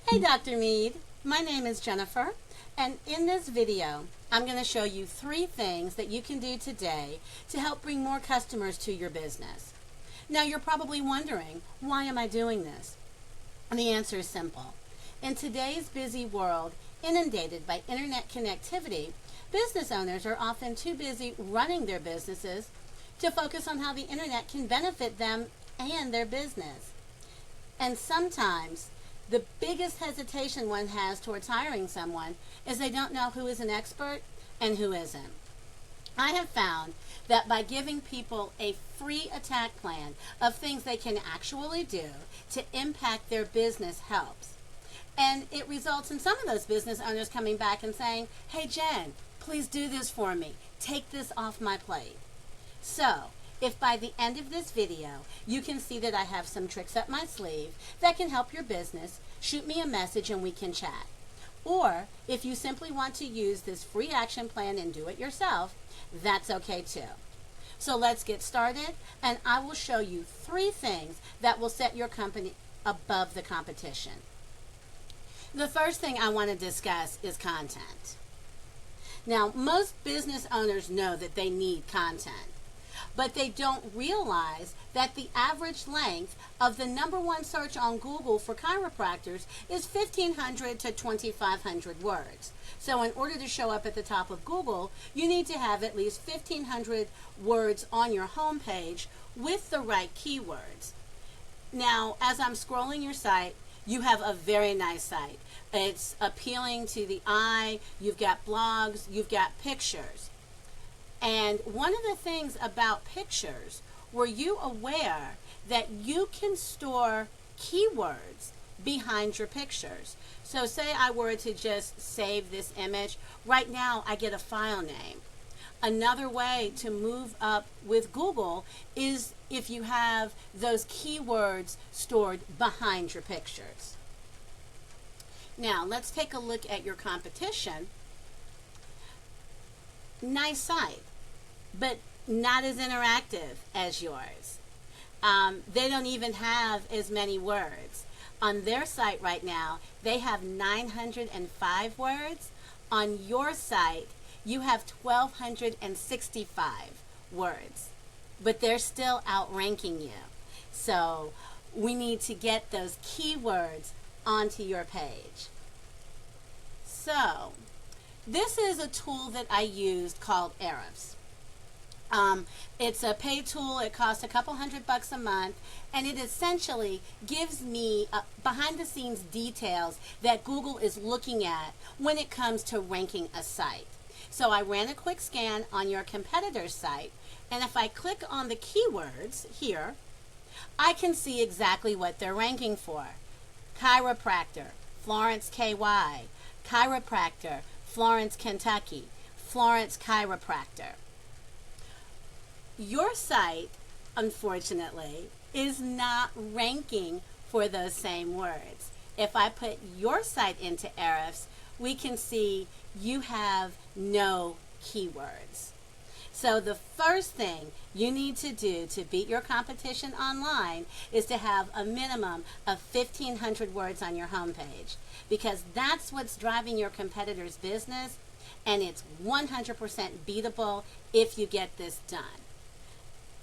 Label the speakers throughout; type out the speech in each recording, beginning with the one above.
Speaker 1: Hey Dr. Meade, my name is Jennifer, and in this video I'm going to show you 3 things that you can do today to help bring more customers to your business. Now you're probably wondering, why am I doing this? And the answer is simple. In today's busy world, inundated by internet connectivity, business owners are often too busy running their businesses to focus on how the internet can benefit them and their business. And sometimes the biggest hesitation one has towards hiring someone is they don't know who is an expert and who isn't. I have found that by giving people a free attack plan of things they can actually do to impact their business helps. And it results in some of those business owners coming back and saying, "Hey Jen, please do this for me. Take this off my plate." So, if by the end of this video you can see that I have some tricks up my sleeve that can help your business, shoot me a message and we can chat. Or if you simply want to use this free action plan and do it yourself, that's okay too. So let's get started, and I will show you 3 things that will set your company above the competition. The first thing I want to discuss is content. Now, most business owners know that they need content, but they don't realize that the average length of the #1 search on Google for chiropractors is 1,500 to 2,500 words. So in order to show up at the top of Google, you need to have at least 1,500 words on your homepage with the right keywords. Now, as I'm scrolling your site, you have a very nice site. It's appealing to the eye. You've got blogs, you've got pictures. And one of the things about pictures, were you aware that you can store keywords behind your pictures? So say I were to just save this image, right now I get a file name. Another way to move up with Google is if you have those keywords stored behind your pictures. Now let's take a look at your competition. Nice site, but not as interactive as yours. They don't even have as many words. On their site right now, they have 905 words. On your site, you have 1,265 words, but they're still outranking you. So we need to get those keywords onto your page. So this is a tool that I used called Ahrefs. It's a paid tool. It costs a couple $100 a month, and it essentially gives me behind the scenes details that Google is looking at when it comes to ranking a site. So I ran a quick scan on your competitor's site, and if I click on the keywords here, I can see exactly what they're ranking for. Chiropractor, Florence, KY. Chiropractor, Florence, Kentucky. Florence Chiropractor. Your site, unfortunately, is not ranking for those same words. If I put your site into Ahrefs, we can see you have no keywords. So the first thing you need to do to beat your competition online is to have a minimum of 1,500 words on your homepage, because that's what's driving your competitor's business, and it's 100% beatable if you get this done.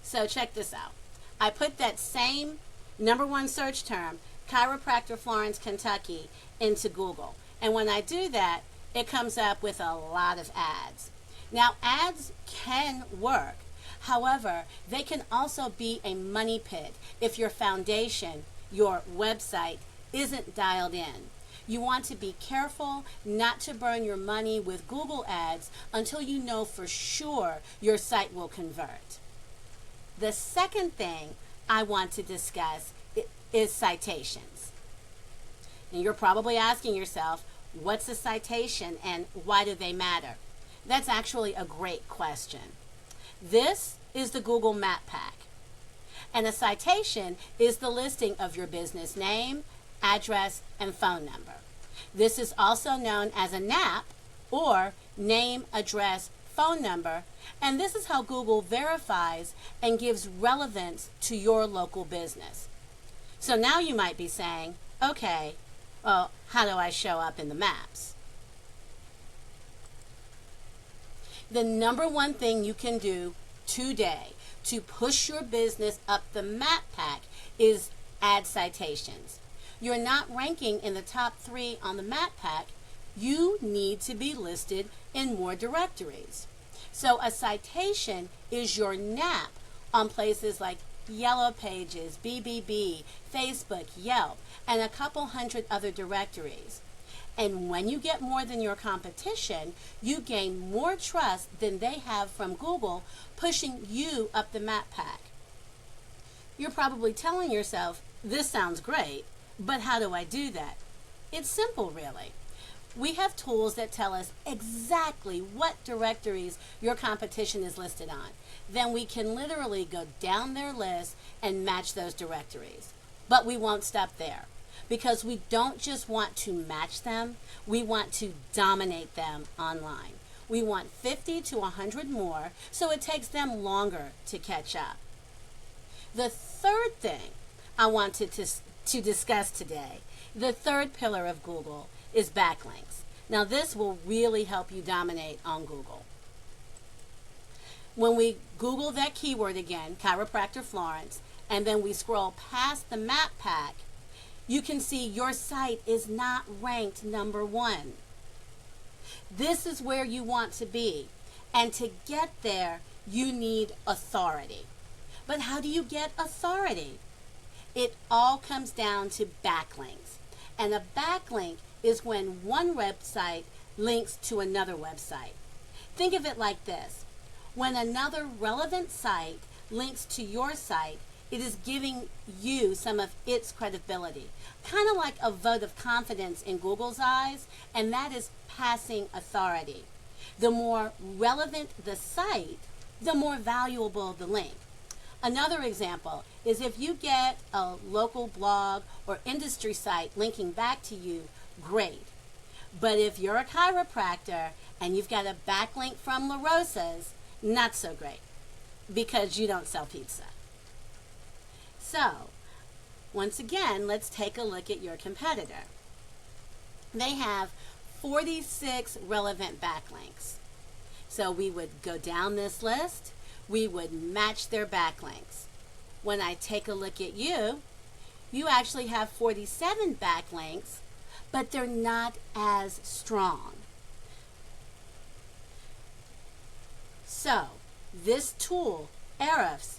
Speaker 1: So check this out. I put that same #1 search term, chiropractor Florence, Kentucky, into Google. And when I do that, it comes up with a lot of ads. Now, ads can work. However, they can also be a money pit if your foundation, your website, isn't dialed in. You want to be careful not to burn your money with Google ads until you know for sure your site will convert. The second thing I want to discuss is citations. And you're probably asking yourself, what's a citation and why do they matter? That's actually a great question. This is the Google Map Pack. And a citation is the listing of your business name, address, and phone number. This is also known as a NAP, or name, address, phone number, and this is how Google verifies and gives relevance to your local business. So now you might be saying, okay, Well, how do I show up in the maps? The number one thing you can do today to push your business up the map pack is add citations. You're not ranking in the top 3 on the map pack. You need to be listed in more directories. So a citation is your NAP on places like Yellow Pages, BBB, Facebook, Yelp, and a couple hundred other directories. And when you get more than your competition, you gain more trust than they have from Google, pushing you up the map pack. You're probably telling yourself, this sounds great, but how do I do that? It's simple, really. We have tools that tell us exactly what directories your competition is listed on. Then we can literally go down their list and match those directories. But we won't stop there, because we don't just want to match them, we want to dominate them online. We want 50 to 100 more, so it takes them longer to catch up. The third thing I wanted to discuss today, the third pillar of Google, is backlinks. Now this will really help you dominate on Google. When we Google that keyword again, chiropractor Florence, and then we scroll past the map pack, you can see your site is not ranked number 1. This is where you want to be. And to get there, you need authority. But how do you get authority? It all comes down to backlinks. And a backlink is when one website links to another website. Think of it like this. When another relevant site links to your site, it is giving you some of its credibility. Kind of like a vote of confidence in Google's eyes, and that is passing authority. The more relevant the site, the more valuable the link. Another example is if you get a local blog or industry site linking back to you, great. But if you're a chiropractor and you've got a backlink from La Rosa's, not so great, because you don't sell pizza. So, once again, let's take a look at your competitor. They have 46 relevant backlinks. So we would go down this list, we would match their backlinks. When I take a look at you, you actually have 47 backlinks, but they're not as strong. So, this tool, Ahrefs,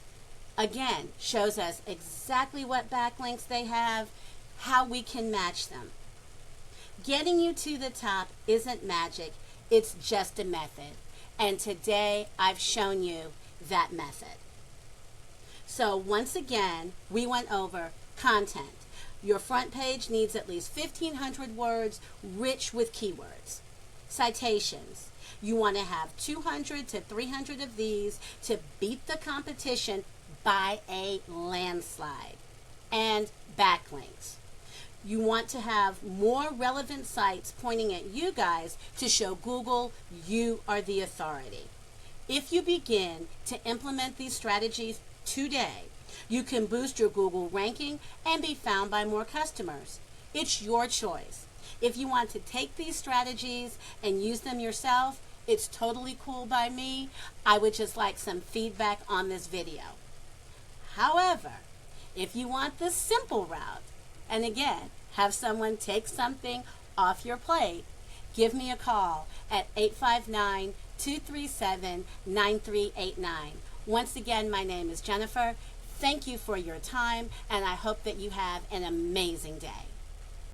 Speaker 1: again, shows us exactly what backlinks they have, how we can match them. Getting you to the top isn't magic, it's just a method. And today, I've shown you that method. So once again, we went over content. Your front page needs at least 1,500 words, rich with keywords. Citations. You want to have 200 to 300 of these to beat the competition by a landslide. And backlinks. You want to have more relevant sites pointing at you guys to show Google you are the authority. If you begin to implement these strategies today, you can boost your Google ranking and be found by more customers. It's your choice. If you want to take these strategies and use them yourself, it's totally cool by me. I would just like some feedback on this video. However, if you want the simple route, and again, have someone take something off your plate, give me a call at 859-237-9389. Once again, my name is Jennifer. Thank you for your time, and I hope that you have an amazing day.